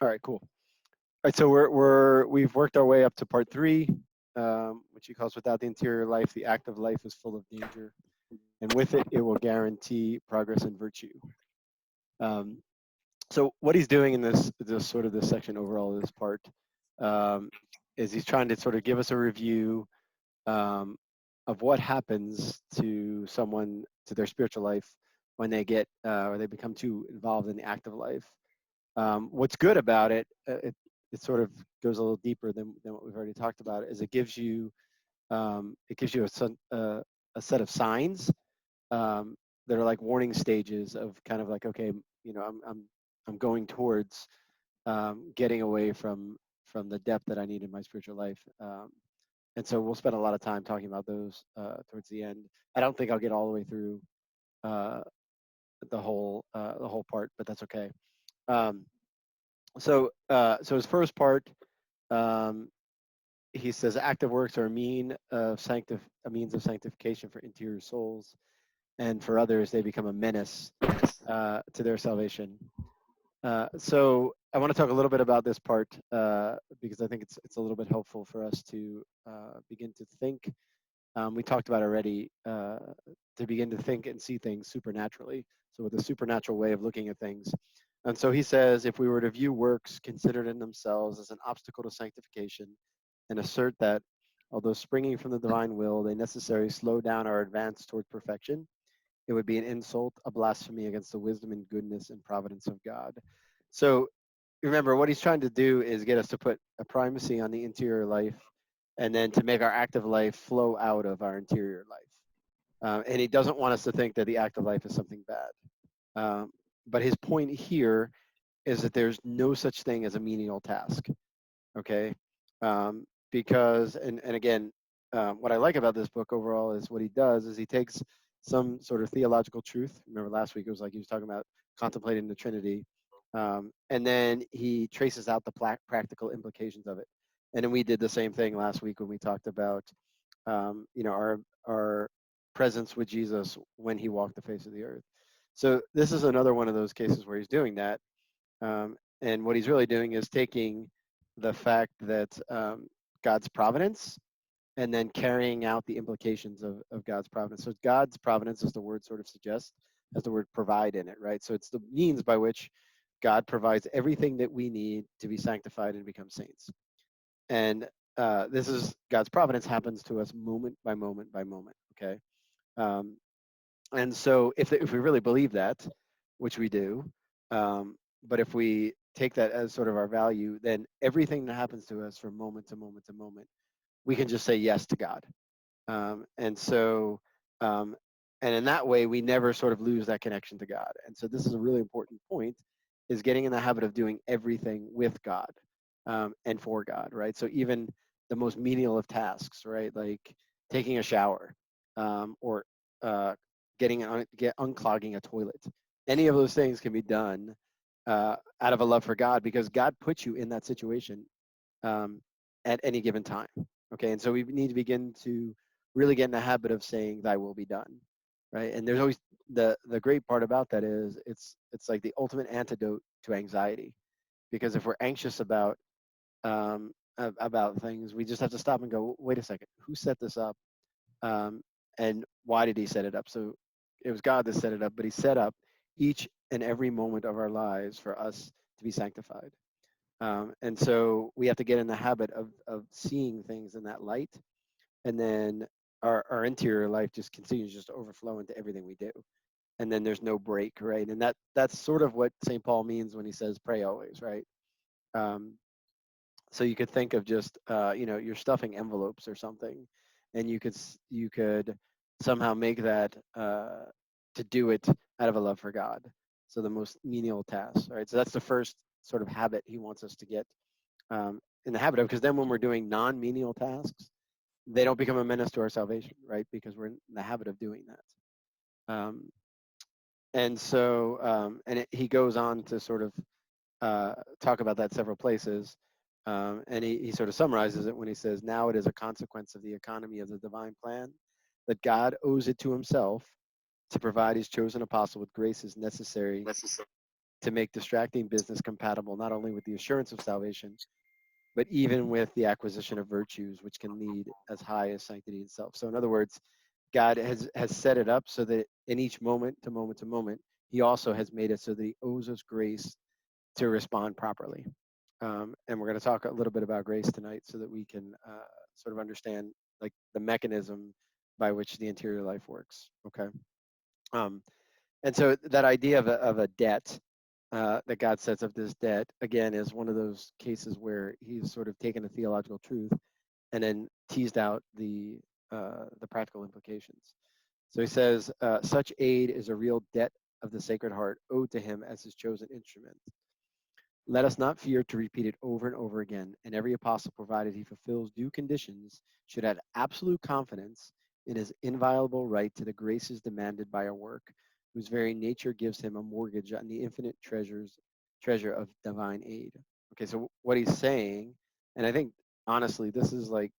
All right, cool. All right, so we've worked our way up to part three, which he calls "Without the interior life, the active life is full of danger, and with it, it will guarantee progress and virtue." Um, so what he's doing in this sort of this section overall, this part, um, is he's trying to sort of give us a review um, of what happens to someone to their spiritual life when they get or they become too involved in the active life. What's good about it, it sort of goes a little deeper than what we've already talked about, is it gives you a set of signs um, that are like warning stages of kind of like, okay, I'm going towards getting away from the depth that I need in my spiritual life. And so we'll spend a lot of time talking about those towards the end. I don't think I'll get all the way through uh, the whole part, but that's okay. Um, so his first part, um, he says active works are a means of sanctification for interior souls, and for others they become a menace to their salvation. So I want to talk a little bit about this part because I think it's a little bit helpful for us to begin to think. We talked about already to begin to think and see things supernaturally. So with a supernatural way of looking at things. And so he says, if we were to view works considered in themselves as an obstacle to sanctification and assert that, although springing from the divine will, they necessarily slow down our advance toward perfection, it would be an insult, a blasphemy against the wisdom and goodness and providence of God. So remember, what he's trying to do is get us to put a primacy on the interior life and then to make our active life flow out of our interior life. And he doesn't want us to think that the active life is something bad. But his point here is that there's no such thing as a menial task. Okay, because and again, what I like about this book overall is what he does is he takes some sort of theological truth. Remember last week it was like he was talking about contemplating the Trinity, and then he traces out the practical implications of it. And then we did the same thing last week when we talked about our presence with Jesus when he walked the face of the earth. So this is another one of those cases where he's doing that. And what he's really doing is taking the fact that God's providence and then carrying out the implications of God's providence. So God's providence, as the word sort of suggests, has the word provide in it, right? So it's the means by which God provides everything that we need to be sanctified and become saints. And this is God's providence happens to us moment by moment by moment, okay? Um, and so if we really believe that, which we do, but if we take that as sort of our value, then everything that happens to us from moment to moment to moment, we can just say yes to God. And so, um, and in that way, we never sort of lose that connection to God. And so this is a really important point, is getting in the habit of doing everything with God and for God, right? So even the most menial of tasks, right? Like taking a shower or uh, unclogging a toilet. Any of those things can be done out of a love for God because God puts you in that situation um, at any given time. Okay, and so we need to begin to really get in the habit of saying "Thy will be done," right? And there's always the great part about that is it's like the ultimate antidote to anxiety because if we're anxious about things, we just have to stop and go, wait a second, who set this up, um, and why did he set it up? So it was God that set it up, but he set up each and every moment of our lives for us to be sanctified. And so we have to get in the habit of seeing things in that light. And then our interior life just continues just to overflow into everything we do. And then there's no break, right? And that's sort of what St. Paul means when he says pray always, right? Um, so you could think of just you're stuffing envelopes or something, and you could somehow make that to do it out of a love for God. So the most menial task, right? So that's the first sort of habit he wants us to get in the habit of, because then when we're doing non-menial tasks, they don't become a menace to our salvation, right? Because we're in the habit of doing that. And so, he goes on to sort of talk about that several places. And he sort of summarizes it when he says, now it is a consequence of the economy of the divine plan that God owes it to himself to provide his chosen apostle with graces necessary to make distracting business compatible not only with the assurance of salvation, but even with the acquisition of virtues, which can lead as high as sanctity itself. So, in other words, God has set it up so that in each moment to moment to moment, He also has made it so that He owes us grace to respond properly. And we're going to talk a little bit about grace tonight, so that we can sort of understand like the mechanism by which the interior life works. Okay. Um, and so that idea of a debt, that God sets up this debt, again, is one of those cases where He's sort of taken a theological truth and then teased out the practical implications. So He says, such aid is a real debt of the Sacred Heart owed to Him as His chosen instrument. Let us not fear to repeat it over and over again, and every apostle, provided he fulfills due conditions, should have absolute confidence in his inviolable right to the graces demanded by a work, whose very nature gives him a mortgage on the infinite treasure of divine aid. Okay, so what he's saying, and I think honestly, this is like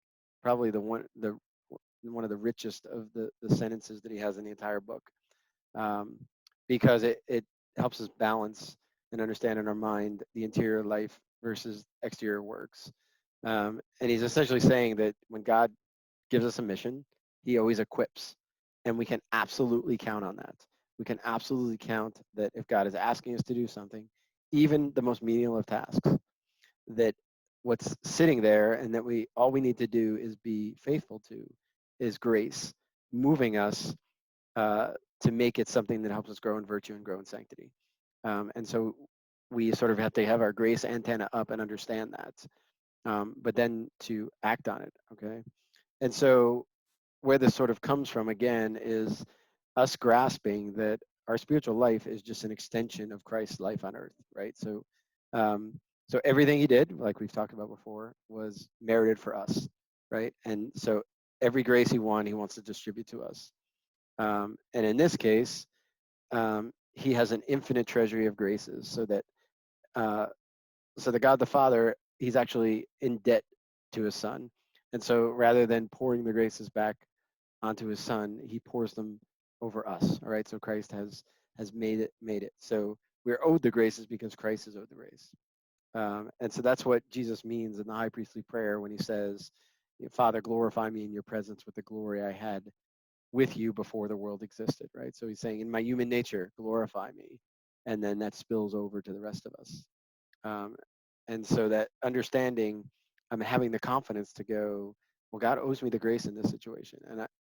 probably one of the richest of the sentences that he has in the entire book, um, because it helps us balance and understand in our mind the interior life versus exterior works. And he's essentially saying that when God gives us a mission, He always equips, and we can absolutely count on that. We can absolutely count that if God is asking us to do something, even the most menial of tasks, that what's sitting there and that we all we need to do is be faithful to is grace, moving us uh, to make it something that helps us grow in virtue and grow in sanctity. And so we sort of have to have our grace antenna up and understand that, but then to act on it. Okay. And so where this sort of comes from again is us grasping that our spiritual life is just an extension of Christ's life on earth, right? Um, so everything He did, like we've talked about before, was merited for us, right? And so every grace He won, He wants to distribute to us. And in this case, He has an infinite treasury of graces, uh, so the God the Father, He's actually in debt to His Son, and so rather than pouring the graces back onto His Son, He pours them over us. All right, so Christ has made it. So we're owed the graces because Christ is owed the grace, and so that's what Jesus means in the high priestly prayer when He says, "Father, glorify me in your presence with the glory I had with you before the world existed," right? So He's saying, in my human nature, glorify me. And then that spills over to the rest of us. Um, and so that understanding, I'm having the confidence to go, well, God owes me the grace in this situation.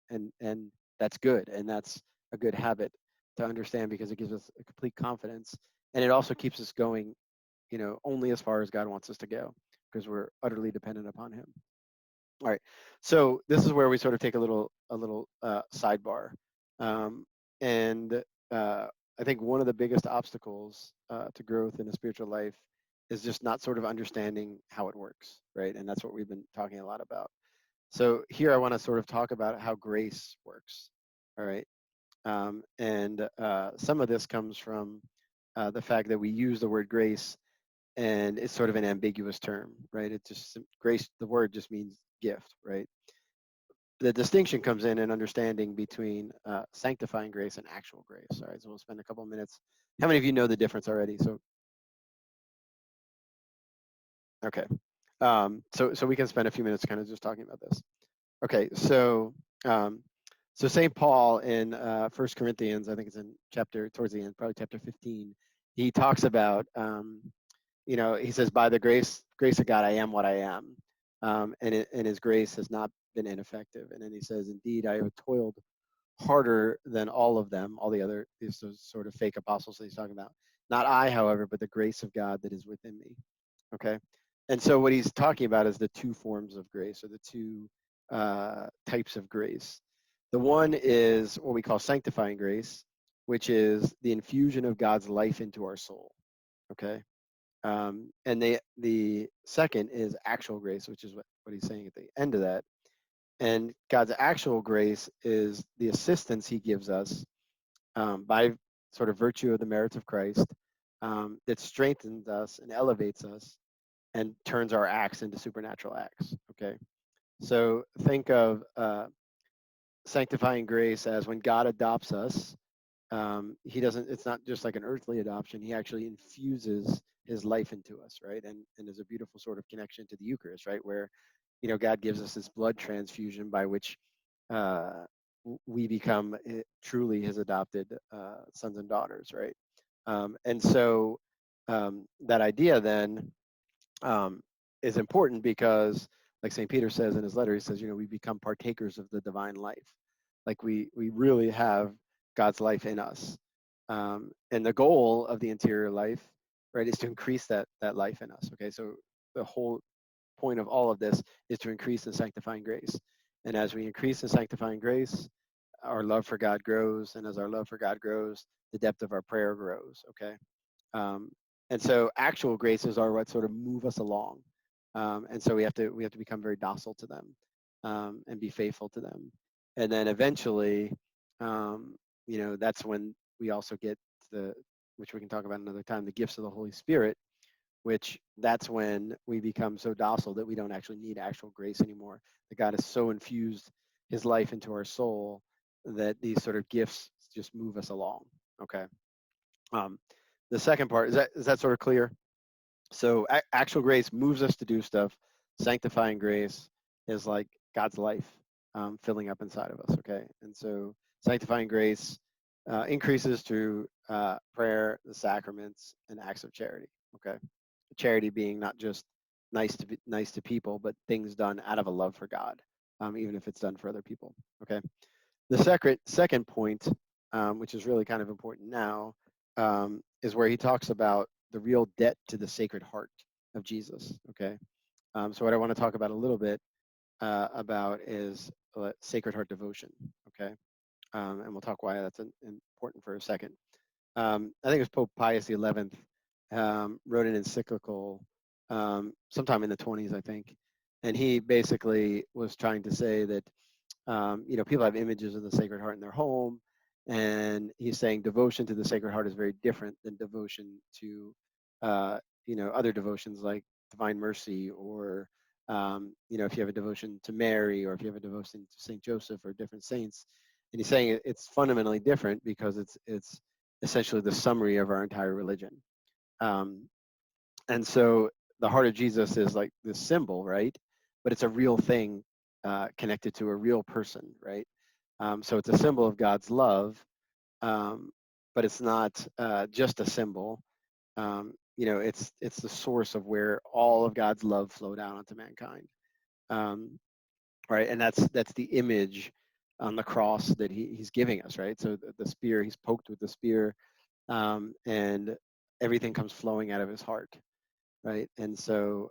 And that's good. And that's a good habit to understand, because it gives us a complete confidence. And it also keeps us going, only as far as God wants us to go, because we're utterly dependent upon Him. All right, so this is where we sort of take a little sidebar, um, and I think one of the biggest obstacles to growth in a spiritual life is just not sort of understanding how it works, right? And that's what we've been talking a lot about. So here I want to sort of talk about how grace works. All right, and some of this comes from the fact that we use the word grace, and it's sort of an ambiguous term, right? It just grace, the word just means gift, right? The distinction comes in understanding between sanctifying grace and actual grace. All right, so we'll spend a couple of minutes. How many of you know the difference already? So, okay. So we can spend a few minutes kind of just talking about this. Okay, um, so St. Paul in 1 Corinthians, I think it's in chapter, towards the end, probably chapter 15, he talks about, he says, by the grace of God, I am what I am. And His grace has not been ineffective. And then he says, indeed, I have toiled harder than all of them, all the other, these sort of fake apostles that he's talking about. Not I, however, but the grace of God that is within me. Okay. And so what he's talking about is the two forms of grace, or the two types of grace. The one is what we call sanctifying grace, which is the infusion of God's life into our soul. Okay. And the second is actual grace, which is what he's saying at the end of that. And God's actual grace is the assistance He gives us by sort of virtue of the merits of Christ, that strengthens us and elevates us and turns our acts into supernatural acts. Okay, so think of sanctifying grace as when God adopts us. he doesn't, it's not just like an earthly adoption. He actually infuses his life into us, right? And there's a beautiful sort of connection to the Eucharist, right? Where, God gives us this blood transfusion by which uh, we become truly his adopted sons and daughters, right? And so that idea then um, is important because, like St. Peter says in his letter, he says, we become partakers of the divine life. Like we really have God's life in us. And the goal of the interior life, right, is to increase that life in us. Okay, so the whole point of all of this is to increase in sanctifying grace. And as we increase in sanctifying grace, our love for God grows, and as our love for God grows, the depth of our prayer grows. Okay, um, and so actual graces are what sort of move us along, and so we have to become very docile to them, and be faithful to them, and then eventually, that's when we also get the, which we can talk about another time, the gifts of the Holy Spirit, which that's when we become so docile that we don't actually need actual grace anymore. That God has so infused his life into our soul that these sort of gifts just move us along. Okay. Um, the second part is that sort of clear? So actual grace moves us to do stuff. Sanctifying grace is like God's life filling up inside of us. Okay, and so sanctifying grace increases through prayer, the sacraments, and acts of charity. Okay, charity being not just nice to people, but things done out of a love for God, even if it's done for other people. Okay, the second point, which is really kind of important now, is where he talks about the real debt to the Sacred Heart of Jesus. Okay, so what I want to talk about a little bit about is Sacred Heart devotion. Okay, and we'll talk why that's important for a second. I think it was Pope Pius XI wrote an encyclical sometime in the 20s, I think, and he basically was trying to say that people have images of the Sacred Heart in their home, and he's saying devotion to the Sacred Heart is very different than devotion to, other devotions like Divine Mercy, or if you have a devotion to Mary, or if you have a devotion to Saint Joseph or different saints. And he's saying it's fundamentally different because it's essentially the summary of our entire religion. Um, and so the heart of Jesus is like this symbol, right? But it's a real thing connected to a real person, right? So it's a symbol of God's love, um, but it's not just a symbol. It's the source of where all of God's love flowed out onto mankind, um, right? And that's the image on the cross that he's giving us, right? So the spear, he's poked with the spear, and everything comes flowing out of his heart, right? And so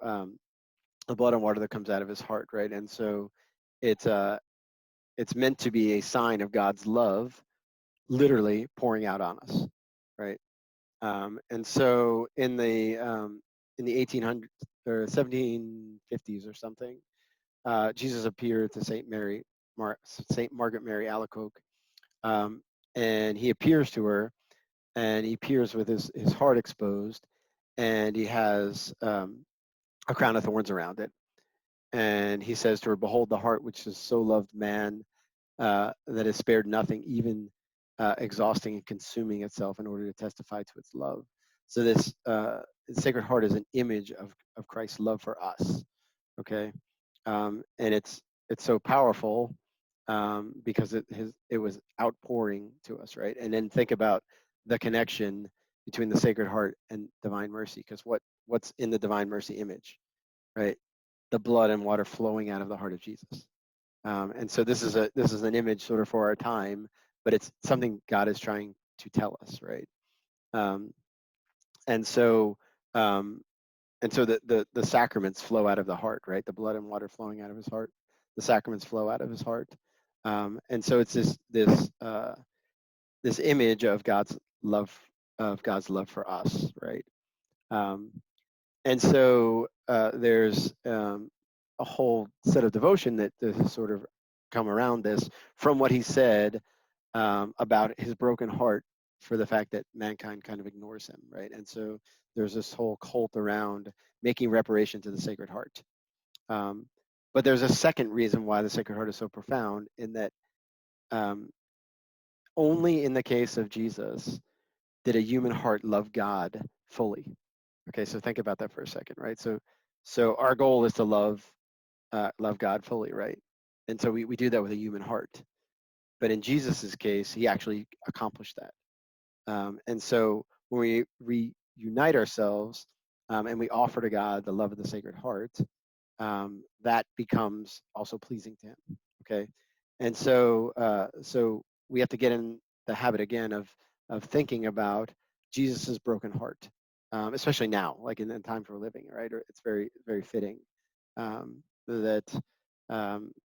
the blood and water that comes out of his heart, right? And so it's it's meant to be a sign of God's love, literally pouring out on us, right? And so in the 1800s or 1750s or something, Jesus appeared to Saint Margaret Mary Alacoque, um, and he appears to her, and he appears with his heart exposed, and he has a crown of thorns around it. And he says to her, "Behold the heart which has so loved man, that has spared nothing, even exhausting and consuming itself in order to testify to its love." So this Sacred Heart is an image of Christ's love for us. Okay, and it's so powerful because it was outpouring to us, right? And then think about the connection between the Sacred Heart and Divine Mercy, because what's in the Divine Mercy image, right? The blood and water flowing out of the heart of Jesus. And so this is an image sort of for our time, but it's something God is trying to tell us, right? Um, and so um, the sacraments flow out of the heart, right? The blood and water flowing out of his heart. The sacraments flow out of his heart. And so it's this image of God's love for us, right? Um, and so there's a whole set of devotion that has sort of come around this from what he said about his broken heart for the fact that mankind kind of ignores him, right? And so there's this whole cult around making reparation to the Sacred Heart. Um, but there's a second reason why the Sacred Heart is so profound, in that um, only in the case of Jesus did a human heart love God fully. Okay, so think about that for a second, right? So our goal is to love God fully, right? And so we do that with a human heart. But in Jesus's case, he actually accomplished that. And so when we reunite ourselves and we offer to God the love of the Sacred Heart, that becomes also pleasing to Him. Okay, and so we have to get in the habit again of thinking about Jesus's broken heart, especially now, like in the times we're living, right? It's very fitting that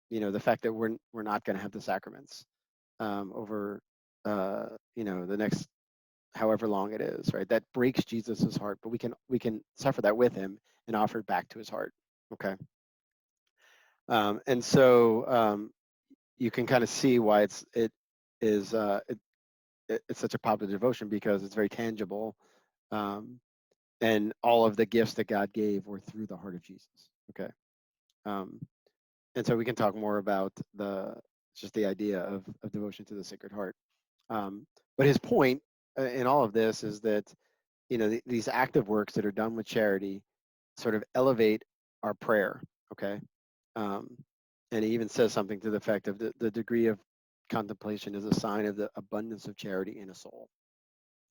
the fact that we're not going to have the sacraments over the next however long it is, right? That breaks Jesus's heart, but we can suffer that with him and offer it back to his heart. Okay. And so you can kind of see why it is it's such a popular devotion, because it's very tangible, um, and all of the gifts that God gave were through the heart of Jesus. Okay. Um, and so we can talk more about just the idea of devotion to the Sacred Heart. But his point in all of this is that these active works that are done with charity sort of elevate our prayer. Okay. um, and he even says something to the effect of the degree of contemplation is a sign of the abundance of charity in a soul.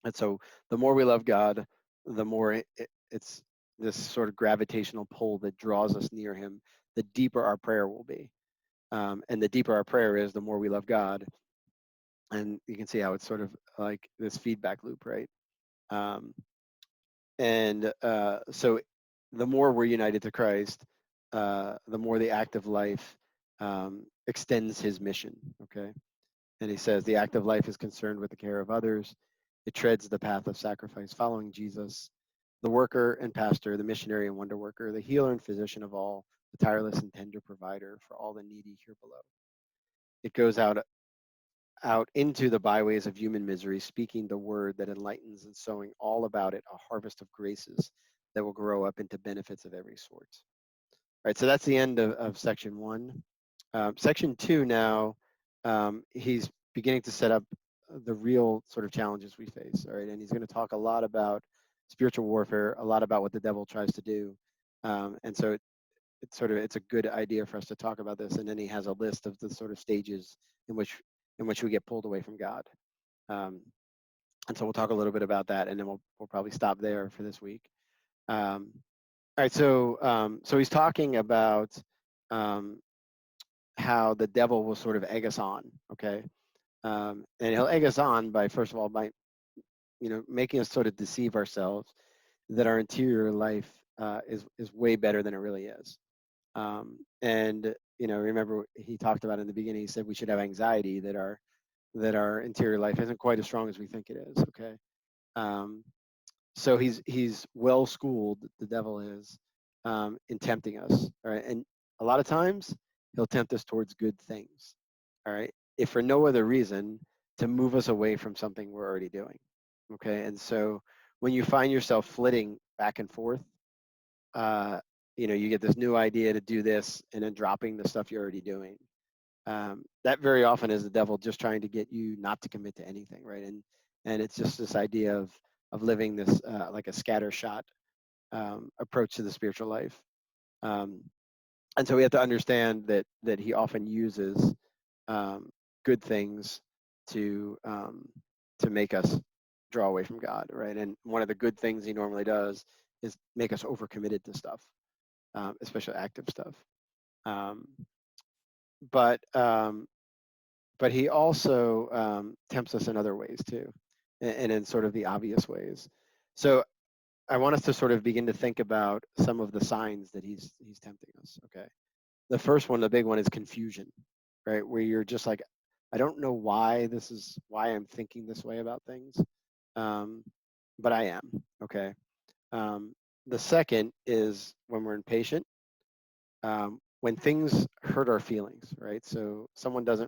And so the more we love God, the more it's this sort of gravitational pull that draws us near him, the deeper our prayer will be. And the deeper our prayer is, the more we love God. And you can see how it's sort of like this feedback loop, right? Um, and so the more we're united to Christ, the more the active life extends his mission. Okay. And he says the active life is concerned with the care of others. It treads the path of sacrifice, following Jesus, the worker and pastor, the missionary and wonder worker, the healer and physician of all, the tireless and tender provider for all the needy here below. It goes out into the byways of human misery, speaking the word that enlightens and sowing all about it a harvest of graces that will grow up into benefits of every sort. All right, so that's the end of section 1. Section 2 now, he's beginning to set up the real sort of challenges we face. All right, and he's going to talk a lot about spiritual warfare, a lot about what the devil tries to do, and so it's a good idea for us to talk about this. And then he has a list of the sort of stages in which we get pulled away from God. Um, and so we'll talk a little bit about that, and then we'll probably stop there for this week. All right, so he's talking about um, how the devil will sort of egg us on, okay? And he'll egg us on by, first of all, by making us sort of deceive ourselves that our interior life is way better than it really is. And remember he talked about in the beginning. He said we should have anxiety that our interior life isn't quite as strong as we think it is. Okay. Um, so he's well schooled, the devil is, in tempting us. All right, and a lot of times he'll tempt us towards good things. All right, if for no other reason, to move us away from something we're already doing. Okay, and so when you find yourself flitting back and forth, you get this new idea to do this and then dropping the stuff you're already doing. That very often is the devil just trying to get you not to commit to anything, right? And it's just this idea of living this like a scattershot approach to the spiritual life. Um, and so we have to understand that he often uses good things to make us draw away from God, right? And one of the good things he normally does is make us overcommitted to stuff, especially active stuff. Um, but but he also tempts us in other ways too, and in sort of the obvious ways. So I want us to sort of begin to think about some of the signs that he's tempting us. Okay, the first one, the big one, is confusion, right? Where you're just like, I don't know why I'm thinking this way about things, um, but I am. Okay. Um, the second is when we're impatient, when things hurt our feelings, right? So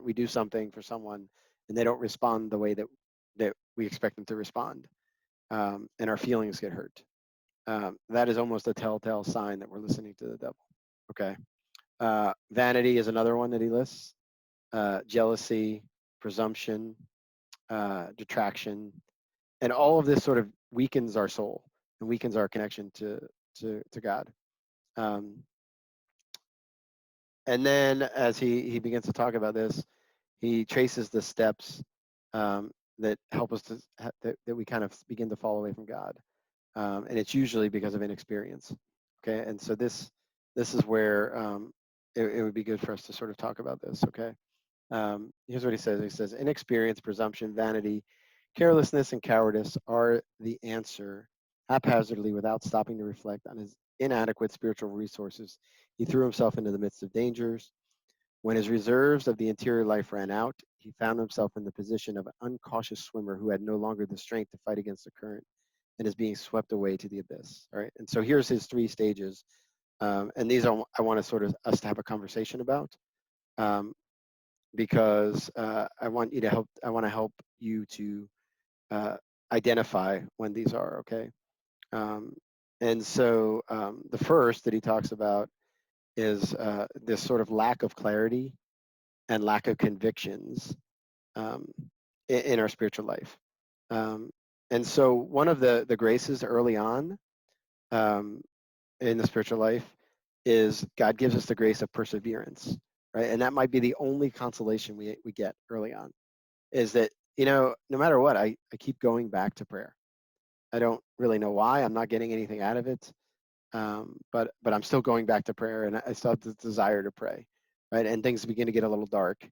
we do something for someone and they don't respond the way that we expect them to respond, and our feelings get hurt. That is almost a telltale sign that we're listening to the devil. Okay. Vanity is another one that he lists. Jealousy, presumption, detraction, and all of this sort of weakens our soul and weakens our connection to God. Um, and then as he begins to talk about this, he traces the steps um, that help us to that we kind of begin to fall away from God, and it's usually because of inexperience. Okay, and so this is where it would be good for us to sort of talk about this. Okay, here's what he says. He says, inexperience, presumption, vanity, carelessness, and cowardice are the answer. Haphazardly, without stopping to reflect on his inadequate spiritual resources, he threw himself into the midst of dangers. When his reserves of the interior life ran out, he found himself in the position of an uncautious swimmer who had no longer the strength to fight against the current and is being swept away to the abyss. All right. And so here's his three stages. And these are, I want to sort of us to have a conversation about. Um, because I want you to help. I want to help you to uh, identify when these are okay. Um, and so the first that he talks about is this sort of lack of clarity and lack of convictions um, in our spiritual life. Um, and so one of the graces early on um, in the spiritual life is God gives us the grace of perseverance, right? And that might be the only consolation we get early on is that, no matter what, I keep going back to prayer. I don't really know why. I'm not getting anything out of it. But I'm still going back to prayer and I still have the desire to pray, right? And things begin to get a little dark.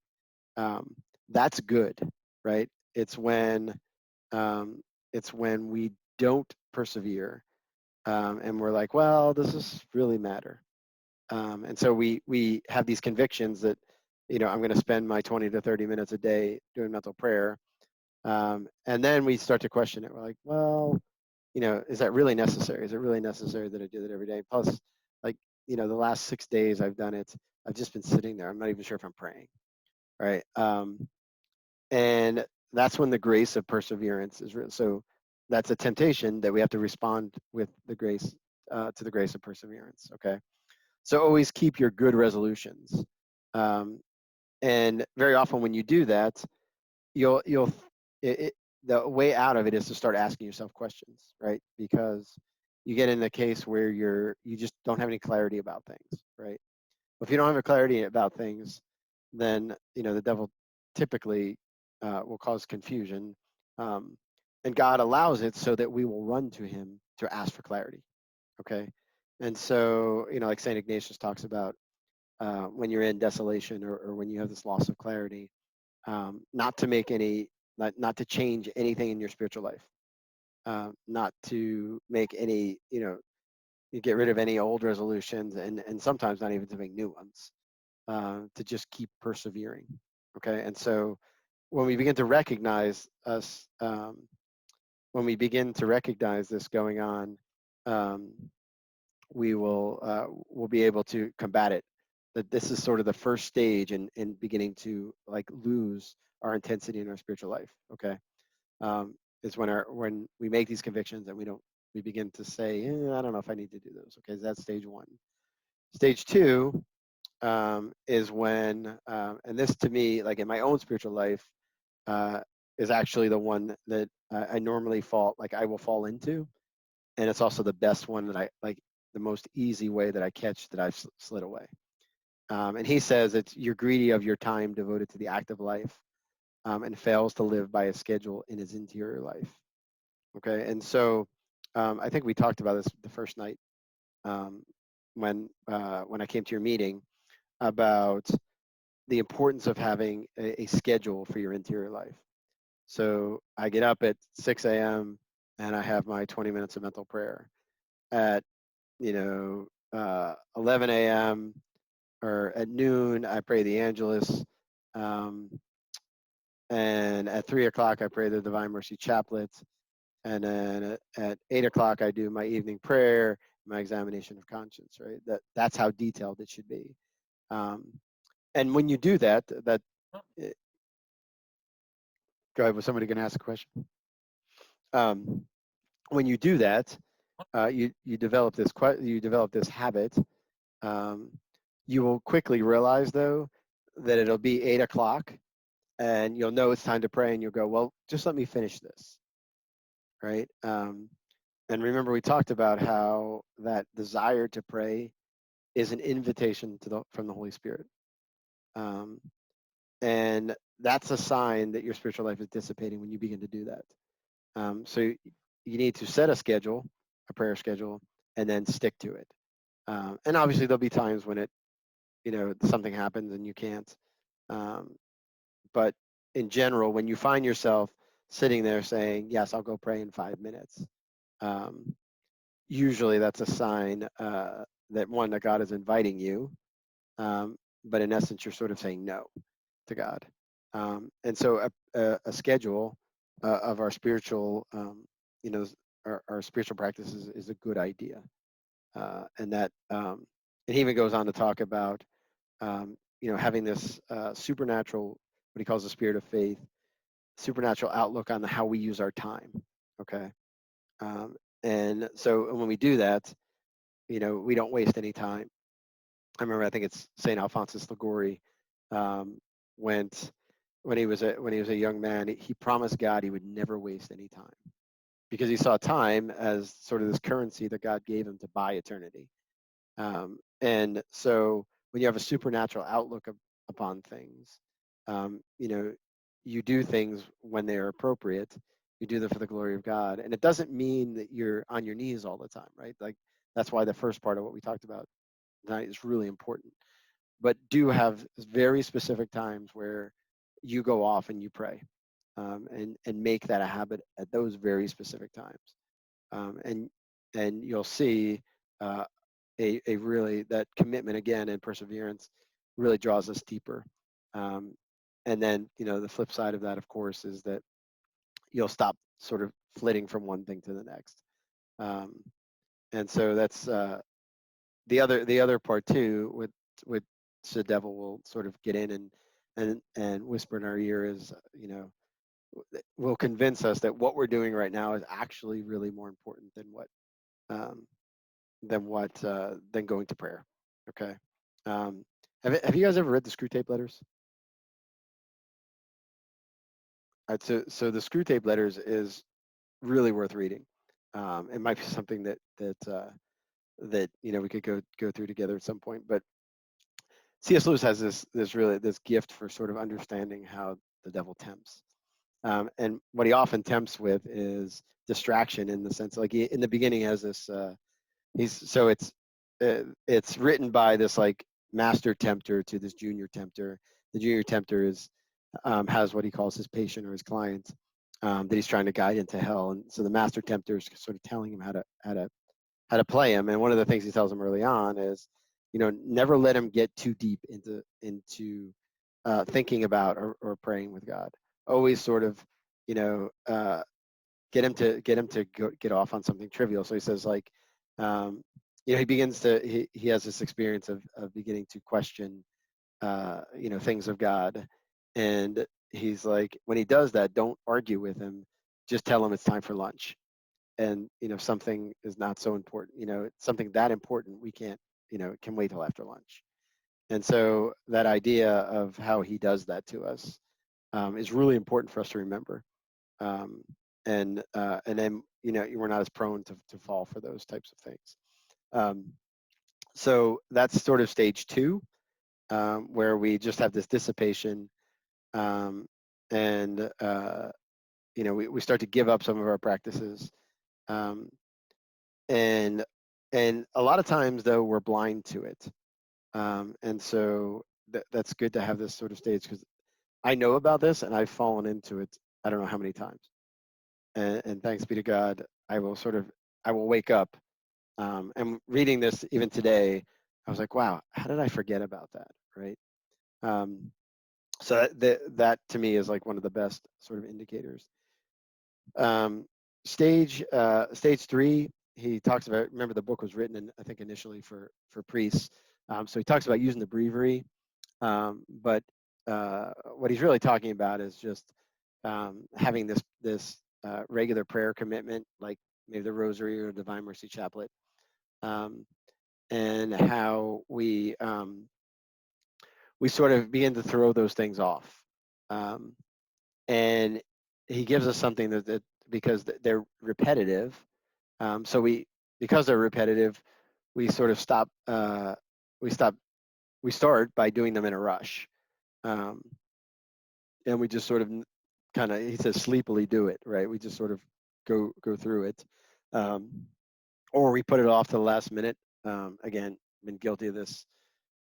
Um, that's good, right? It's when um, it's when we don't persevere and we're like, well, does this really matter? And so we have these convictions that, I'm going to spend my 20 to 30 minutes a day doing mental prayer. And then we start to question it. We're like, well, is that really necessary? Is it really necessary that I do that every day? Plus, like, the last 6 days I've done it, I've just been sitting there. I'm not even sure if I'm praying, right? And that's when the grace of perseverance is real. So that's a temptation that we have to respond with the grace to the grace of perseverance. Okay. So always keep your good resolutions. Um, and very often when you do that, you'll it, the way out of it is to start asking yourself questions, right? Because you get in the case where you just don't have any clarity about things, right? If you don't have a clarity about things, then the devil typically will cause confusion, um, and God allows it so that we will run to Him to ask for clarity. Okay, and so like Saint Ignatius talks about when you're in desolation or when you have this loss of clarity, not to make any, not to change anything in your spiritual life, not to make any, you get rid of any old resolutions, and sometimes not even to make new ones, to just keep persevering. Okay, and so when we begin to recognize us, when we begin to recognize this going on, um, we'll be able to combat it. That this is sort of the first stage in beginning to like lose our intensity in our spiritual life. Okay, is when we make these convictions and we begin to say, I don't know if I need to do those. Okay, so that's stage one. Stage two is when, and this to me, like in my own spiritual life, uh, is actually the one that I normally I will fall into, and it's also the best one that I like, the most easy way that I catch that I've slid away. And he says it's you're greedy of your time devoted to the active life, and fails to live by a schedule in his interior life. Okay, and so I think we talked about this the first night um, when I came to your meeting about the importance of having a schedule for your interior life. So I get up at 6 a.m. and I have my 20 minutes of mental prayer. At 11 a.m. or at noon, I pray the Angelus. Um, and at 3 o'clock, I pray the Divine Mercy Chaplet. And then at 8 o'clock, I do my evening prayer, my examination of conscience, right? That's how detailed it should be. And when you do that, go ahead, was somebody going to ask a question? When you do that, you develop this habit. Um, you will quickly realize though that it'll be 8 o'clock, and you'll know it's time to pray, and you'll go, well, just let me finish this, right? And remember, we talked about how that desire to pray is an invitation from the Holy Spirit. Um, and that's a sign that your spiritual life is dissipating when you begin to do that. So you need to set a schedule, a prayer schedule, and then stick to it. And obviously, there'll be times when something happens and you can't. Um, but in general, when you find yourself sitting there saying, "Yes, I'll go pray in 5 minutes," um, usually that's a sign that one, that God is inviting you, but in essence, you're sort of saying no to God. And so a schedule of our spiritual, you know, our spiritual practices is a good idea. And that, and he even goes on to talk about, having this supernatural, what he calls the spirit of faith, supernatural outlook on how we use our time. Okay. And so when we do that, we don't waste any time. I remember, I think it's St. Alphonsus Liguori, um, went when he was a young man. He promised God he would never waste any time, because he saw time as sort of this currency that God gave him to buy eternity. And so when you have a supernatural outlook upon things, you do things when they are appropriate. You do them for the glory of God, and it doesn't mean that you're on your knees all the time, right? Like, that's why the first part of what we talked about tonight is really important. But do have very specific times where you go off and you pray, and make that a habit at those very specific times. And you'll see uh, a really, that commitment again and perseverance really draws us deeper. Um, and then, the flip side of that, of course, is that you'll stop sort of flitting from one thing to the next. Um, and so that's the other part too, with the devil will sort of get in and whisper in our ear, is, will convince us that what we're doing right now is actually really more important um, than going to prayer. Okay. Um, have you guys ever read the Screw Tape Letters? So the Screw Tape Letters is really worth reading. It might be something that we could go through together at some point. But C.S. Lewis has this gift for sort of understanding how the devil tempts. And what he often tempts with is distraction, in the sense, like, in the beginning, he has this. It's written by this, like, master tempter to this junior tempter. The junior tempter has what he calls his patient or his client, that he's trying to guide into hell. And so the master tempter is sort of telling him how to play him. And one of the things he tells him early on is, never let him get too deep into thinking about or praying with God. Always sort of, get him to get off on something trivial. So he says, like, he has this experience of beginning to question, things of God. And he's like, when he does that, don't argue with him. Just tell him it's time for lunch. And, something is not so important, something that important, we can't, it can wait till after lunch. And so that idea of how he does that to us, is really important for us to remember. Um, and then, we're not as prone to fall for those types of things. Um, so that's sort of stage two, where we just have this dissipation, um, and we start to give up some of our practices, um, and a lot of times, though, we're blind to it, and so that's good to have this sort of stage, because I know about this and I've fallen into it, I don't know how many times, and thanks be to God, I will wake up, and reading this even today, I was like, wow, how did I forget about that, right? Um, so that to me is like one of the best sort of indicators. Um, stage three, he talks about. Remember, the book was written, I think, initially for priests. So he talks about using the breviary, but what he's really talking about is just having this regular prayer commitment, like maybe the Rosary or Divine Mercy Chaplet, um, and how we sort of begin to throw those things off. And he gives us something that because they're repetitive. So because they're repetitive, we sort of stop. We stop. We start by doing them in a rush, um, and we just sort of kind of. He says sleepily do it, right? We just sort of go through it, um, or we put it off to the last minute. Again, been guilty of this,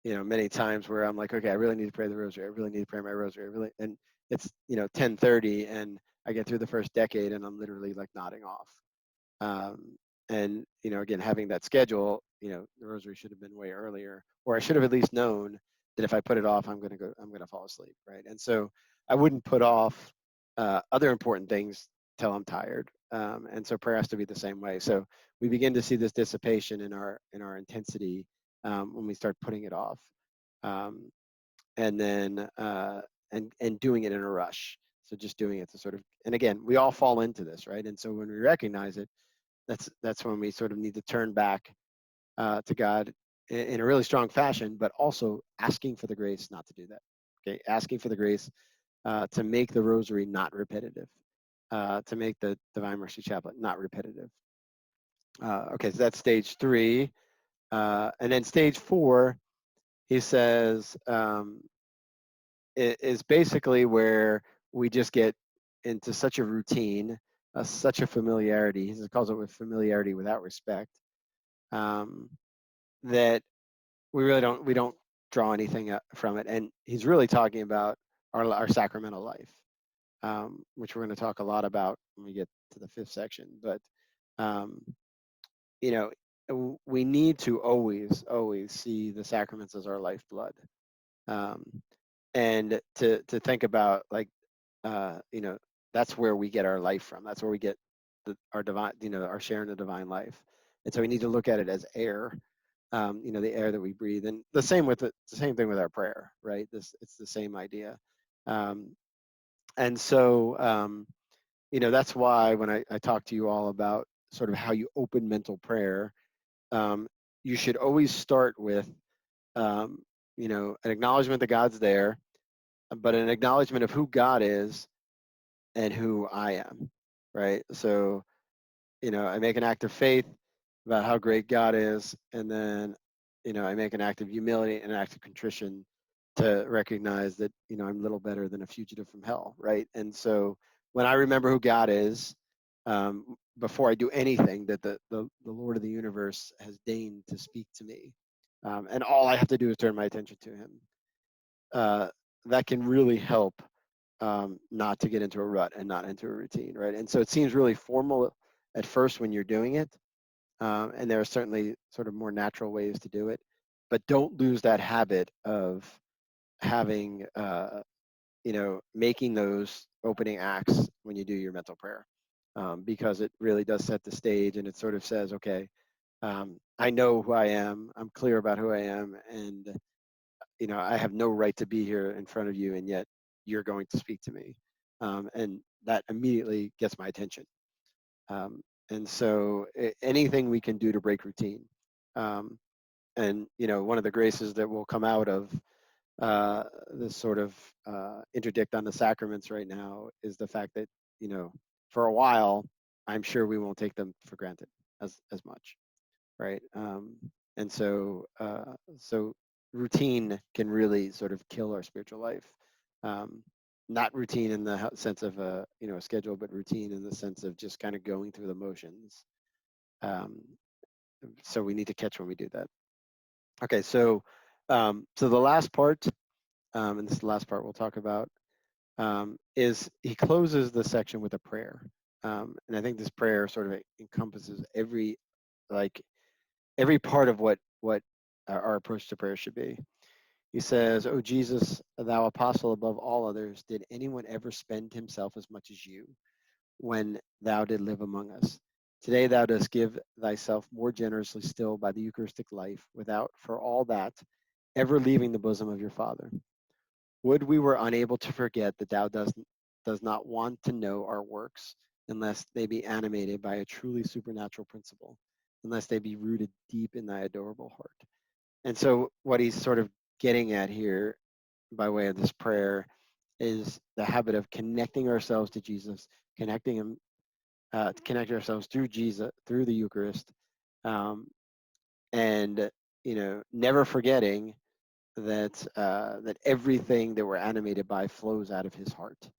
many times where I'm like, okay, I really need to pray the rosary. I really need to pray my rosary. And it's 10:30, and I get through the first decade, and I'm literally like nodding off. And again, having that schedule, the rosary should have been way earlier, or I should have at least known that if I put it off, I'm gonna fall asleep, right? And so I wouldn't put off other important things till I'm tired. And so prayer has to be the same way. So we begin to see this dissipation in our intensity when we start putting it off, um, and then and doing it in a rush. So just doing it to sort of, and again, we all fall into this, right? And so when we recognize it, that's when we sort of need to turn back to God in a really strong fashion, but also asking for the grace not to do that. Okay, asking for the grace to make the rosary not repetitive, to make the Divine Mercy Chaplet not repetitive. Okay, so that's stage 3. And then stage 4, he says, is basically where we just get into such a routine, such a familiarity. He calls it with familiarity without respect, um, that we don't draw anything from it. And he's really talking about our sacramental life, which we're going to talk a lot about when we get to the 5th section. But um, you know, we need to always see the sacraments as our lifeblood, um, and to think about, like, that's where we get our life from. That's where we get our divine, our share in the divine life. And so we need to look at it as air, the air that we breathe. And the same thing with our prayer, right? It's the same idea. Um, and so, that's why when I talk to you all about sort of how you open mental prayer, um, you should always start with, an acknowledgement that God's there, but an acknowledgement of who God is and who I am, right? So, I make an act of faith about how great God is, and then, I make an act of humility and an act of contrition to recognize that, I'm little better than a fugitive from hell, right? And so when I remember who God is, before I do anything, that the Lord of the universe has deigned to speak to me, and all I have to do is turn my attention to Him, that can really help, not to get into a rut and not into a routine, right? And so it seems really formal at first when you're doing it, and there are certainly sort of more natural ways to do it, but don't lose that habit of having, making those opening acts when you do your mental prayer, because it really does set the stage, and it sort of says, okay, I know who I am, I'm clear about who I am, and I have no right to be here in front of you, and yet you're going to speak to me, and that immediately gets my attention. Um, and so anything we can do to break routine, um, and one of the graces that will come out of this sort of interdict on the sacraments right now is the fact that, for a while, I'm sure we won't take them for granted as much, right? And so routine can really sort of kill our spiritual life. Um, Not routine in the sense of a schedule, but routine in the sense of just kind of going through the motions. Um, so we need to catch when we do that. Okay, so the last part, and this is the last part we'll talk about, is he closes the section with a prayer. And I think this prayer sort of encompasses every part of what our approach to prayer should be. He says, "O Jesus, thou apostle above all others, did anyone ever spend himself as much as you when thou did live among us? Today thou dost give thyself more generously still by the Eucharistic life, without, for all that, ever leaving the bosom of your Father. Would we were unable to forget that thou does not want to know our works, unless they be animated by a truly supernatural principle, unless they be rooted deep in thy adorable heart." And so what he's sort of getting at here by way of this prayer is the habit of connecting ourselves to Jesus, connecting ourselves through Jesus, through the Eucharist, um, and never forgetting that everything that we're animated by flows out of His heart,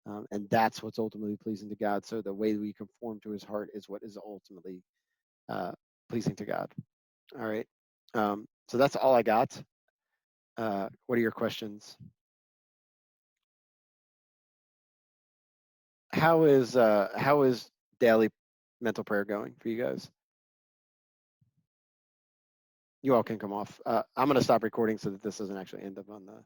and that's what's ultimately pleasing to God. So the way we conform to His heart is what is ultimately pleasing to God. All right. So that's all I got. What are your questions? How is daily mental prayer going for you guys? You all can come off. I'm gonna stop recording so that this doesn't actually end up on the